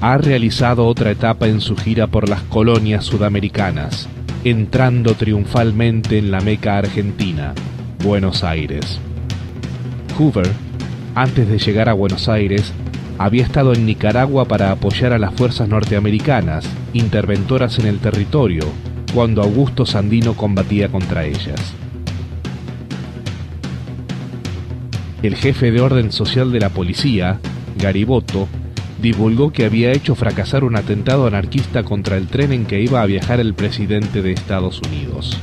ha realizado otra etapa en su gira por las colonias sudamericanas, entrando triunfalmente en la meca argentina, Buenos Aires. Hoover, antes de llegar a Buenos Aires, había estado en Nicaragua para apoyar a las fuerzas norteamericanas, interventoras en el territorio, cuando Augusto Sandino combatía contra ellas. El jefe de orden social de la policía, Gariboto, divulgó que había hecho fracasar un atentado anarquista contra el tren en que iba a viajar el presidente de Estados Unidos.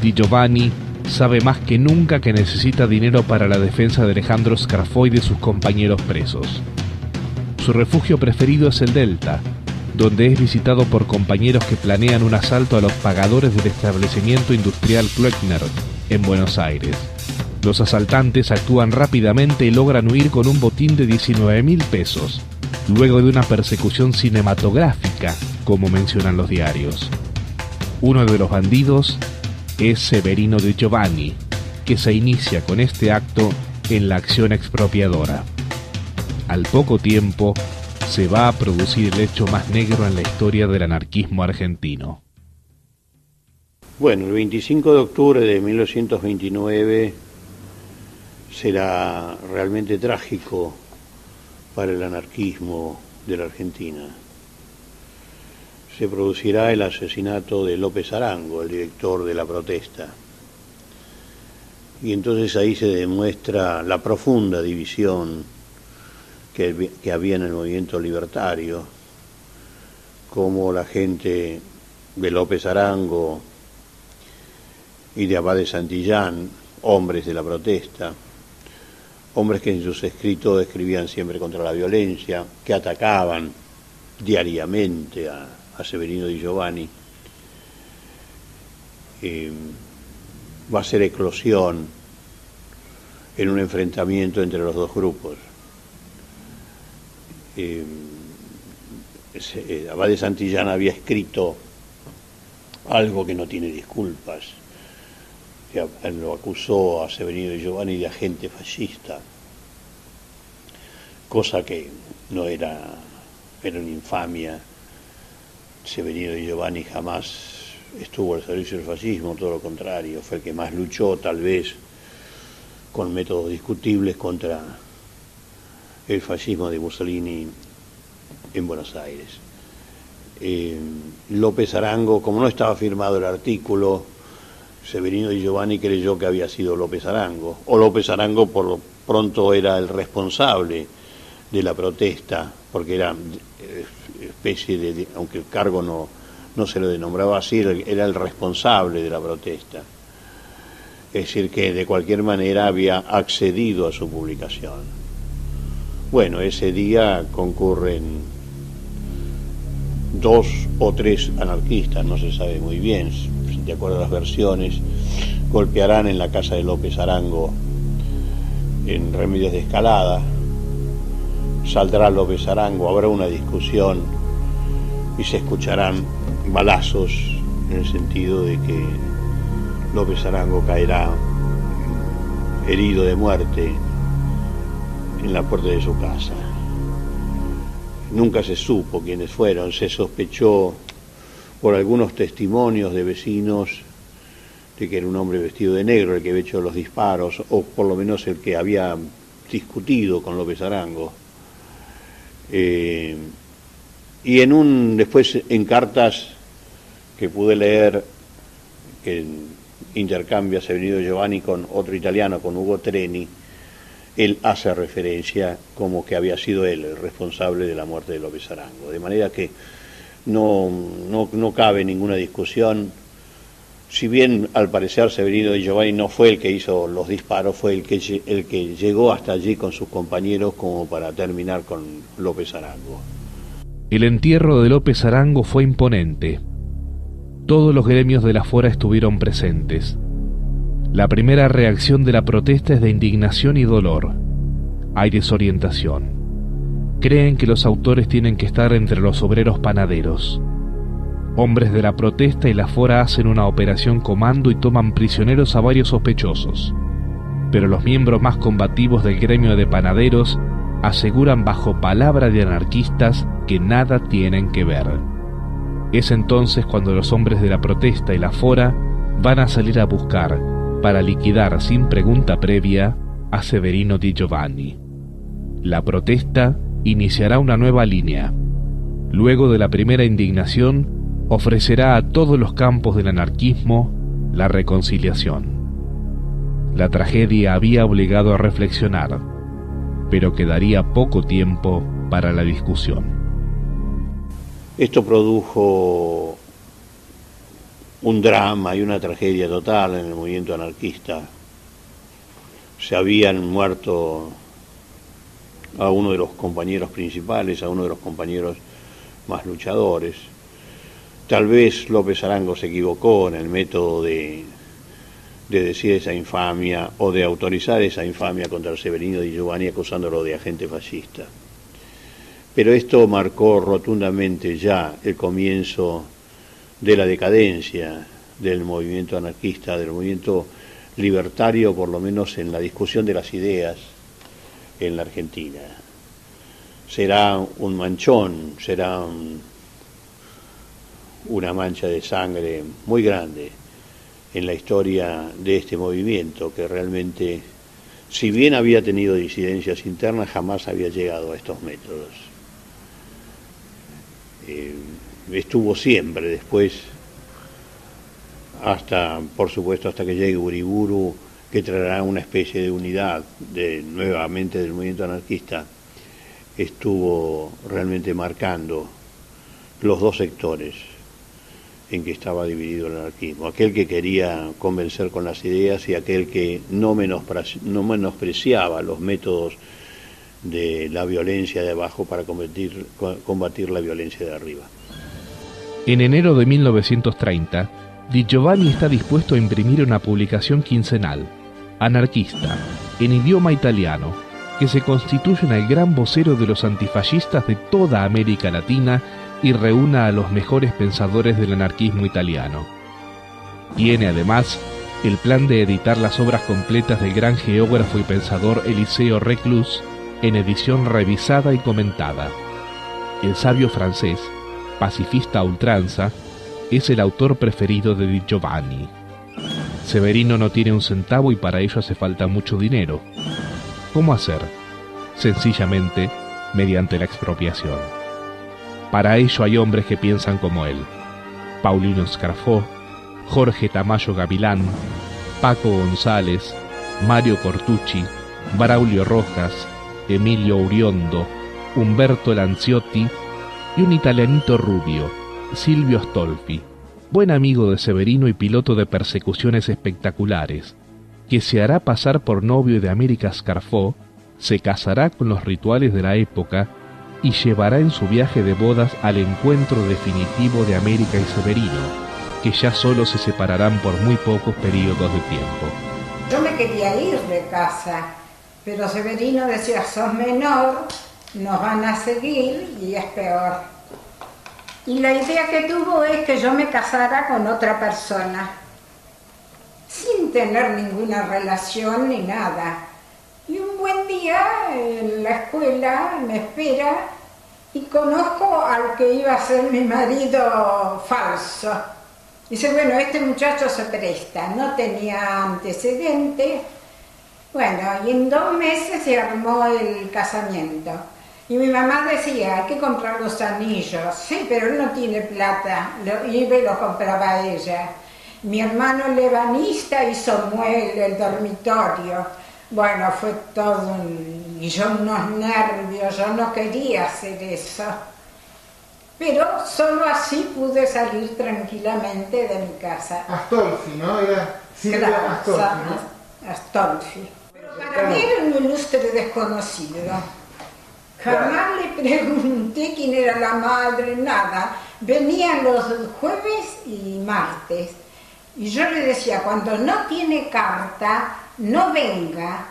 Di Giovanni sabe más que nunca que necesita dinero para la defensa de Alejandro Scarfo y de sus compañeros presos. Su refugio preferido es el Delta, donde es visitado por compañeros que planean un asalto a los pagadores del establecimiento industrial Kloeckner en Buenos Aires. Los asaltantes actúan rápidamente y logran huir con un botín de 19.000 pesos, luego de una persecución cinematográfica, como mencionan los diarios. Uno de los bandidos es Severino Di Giovanni, que se inicia con este acto en la acción expropiadora. Al poco tiempo, se va a producir el hecho más negro en la historia del anarquismo argentino. Bueno, el 25 de octubre de 1929 será realmente trágico para el anarquismo de la Argentina. Se producirá el asesinato de López Arango, el director de La Protesta. Y entonces ahí se demuestra la profunda división que había en el movimiento libertario, como la gente de López Arango y de Abad de Santillán, hombres de La Protesta, hombres que en sus escritos escribían siempre contra la violencia, que atacaban diariamente a Severino Di Giovanni. Va a ser eclosión en un enfrentamiento entre los dos grupos. Abad de Santillán había escrito algo que no tiene disculpas. Lo acusó a Severino Di Giovanni de agente fascista, cosa que no era una infamia. Severino Di Giovanni jamás estuvo al servicio del fascismo, todo lo contrario, fue el que más luchó, tal vez con métodos discutibles, contra el fascismo de Mussolini en Buenos Aires. López Arango, como no estaba firmado el artículo, Severino Di Giovanni creyó que había sido López Arango, o López Arango por lo pronto era el responsable de La Protesta, porque era especie de, aunque el cargo no se lo denombraba así, era el responsable de La Protesta. Es decir, que de cualquier manera había accedido a su publicación. Bueno, ese día concurren 2 o 3 anarquistas, no se sabe muy bien, de acuerdo a las versiones, golpearán en la casa de López Arango en Remedios de Escalada. Saldrá López Arango, habrá una discusión y se escucharán balazos, en el sentido de que López Arango caerá herido de muerte en la puerta de su casa. Nunca se supo quiénes fueron, se sospechó por algunos testimonios de vecinos de que era un hombre vestido de negro el que había hecho los disparos, o por lo menos el que había discutido con López Arango. Y después en cartas que pude leer, que intercambia Severino Di Giovanni con otro italiano, con Ugo Treni, él hace referencia como que había sido él el responsable de la muerte de López Arango, de manera que no cabe ninguna discusión. Si bien al parecer Severino Di Giovanni no fue el que hizo los disparos, fue el que llegó hasta allí con sus compañeros como para terminar con López Arango. El entierro de López Arango fue imponente. Todos los gremios de la Fora estuvieron presentes. La primera reacción de la protesta es de indignación y dolor. Hay desorientación. Creen que los autores tienen que estar entre los obreros panaderos. Hombres de la protesta y la Fora hacen una operación comando y toman prisioneros a varios sospechosos. Pero los miembros más combativos del gremio de panaderos aseguran bajo palabra de anarquistas que nada tienen que ver. Es entonces cuando los hombres de la protesta y la Fora van a salir a buscar, para liquidar sin pregunta previa, a Severino Di Giovanni. La protesta iniciará una nueva línea. Luego de la primera indignación, ofrecerá a todos los campos del anarquismo la reconciliación. La tragedia había obligado a reflexionar, pero quedaría poco tiempo para la discusión. Esto produjo un drama y una tragedia total en el movimiento anarquista. Se habían muerto a uno de los compañeros principales, a uno de los compañeros más luchadores. Tal vez López Arango se equivocó en el método de decir esa infamia o de autorizar esa infamia contra Severino Di Giovanni acusándolo de agente fascista. Pero esto marcó rotundamente ya el comienzo de la decadencia del movimiento anarquista, del movimiento libertario, por lo menos en la discusión de las ideas en la Argentina. Será un manchón, será una mancha de sangre muy grande en la historia de este movimiento, que realmente, si bien había tenido disidencias internas, jamás había llegado a estos métodos. Estuvo siempre, después, hasta, por supuesto, hasta que llegue Uriburu, que traerá una especie de unidad nuevamente del movimiento anarquista, estuvo realmente marcando los dos sectores en que estaba dividido el anarquismo, aquel que quería convencer con las ideas y aquel que no menospreciaba los métodos de la violencia de abajo para combatir la violencia de arriba. En enero de 1930, Di Giovanni está dispuesto a imprimir una publicación quincenal, anarquista, en idioma italiano, que se constituye en el gran vocero de los antifascistas de toda América Latina y reúna a los mejores pensadores del anarquismo italiano. Tiene además el plan de editar las obras completas del gran geógrafo y pensador Eliseo Reclus en edición revisada y comentada. El sabio francés, pacifista a ultranza, es el autor preferido de Di Giovanni. Severino no tiene un centavo y para ello hace falta mucho dinero. ¿Cómo hacer? Sencillamente, mediante la expropiación. Para ello hay hombres que piensan como él: Paulino Scarfó, Jorge Tamayo Gavilán, Paco González, Mario Cortucci, Braulio Rojas, Emilio Uriondo, Humberto Lanciotti y un italianito rubio, Silvio Astolfi, buen amigo de Severino y piloto de persecuciones espectaculares, que se hará pasar por novio de América Scarfó, se casará con los rituales de la época y llevará en su viaje de bodas al encuentro definitivo de América y Severino, que ya solo se separarán por muy pocos periodos de tiempo. Yo me quería ir de casa, pero Severino decía: sos menor, nos van a seguir y es peor. Y la idea que tuvo es que yo me casara con otra persona, sin tener ninguna relación ni nada. Y un buen día en la escuela me espera y conozco al que iba a ser mi marido falso. Dice: bueno, este muchacho se presta, no tenía antecedentes. Bueno, y en 2 meses se armó el casamiento. Y mi mamá decía: hay que comprar los anillos. Sí, pero él no tiene plata, iba y lo compraba ella. Mi hermano el ebanista hizo mueble, el dormitorio. Bueno, fue todo y yo unos nervios, yo no quería hacer eso. Pero solo así pude salir tranquilamente de mi casa. Astolfi, ¿no? Era Silvia Astolfi, ¿no? Astolfi. Pero para mí era un ilustre desconocido. Jamás le pregunté quién era la madre, nada. Venían los jueves y martes. Y yo le decía: cuando no tiene carta, no venga.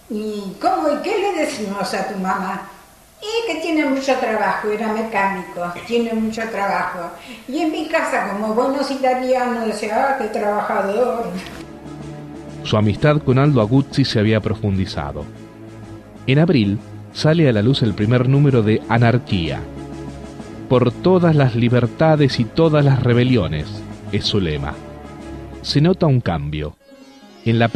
¿Y cómo? ¿Y qué le decimos a tu mamá? Y que tiene mucho trabajo, era mecánico, tiene mucho trabajo. Y en mi casa, como buenos italianos, decía: ¡ah, qué trabajador! Su amistad con Aldo Aguzzi se había profundizado. En abril, sale a la luz el primer número de Anarquía. Por todas las libertades y todas las rebeliones, es su lema. Se nota un cambio. En la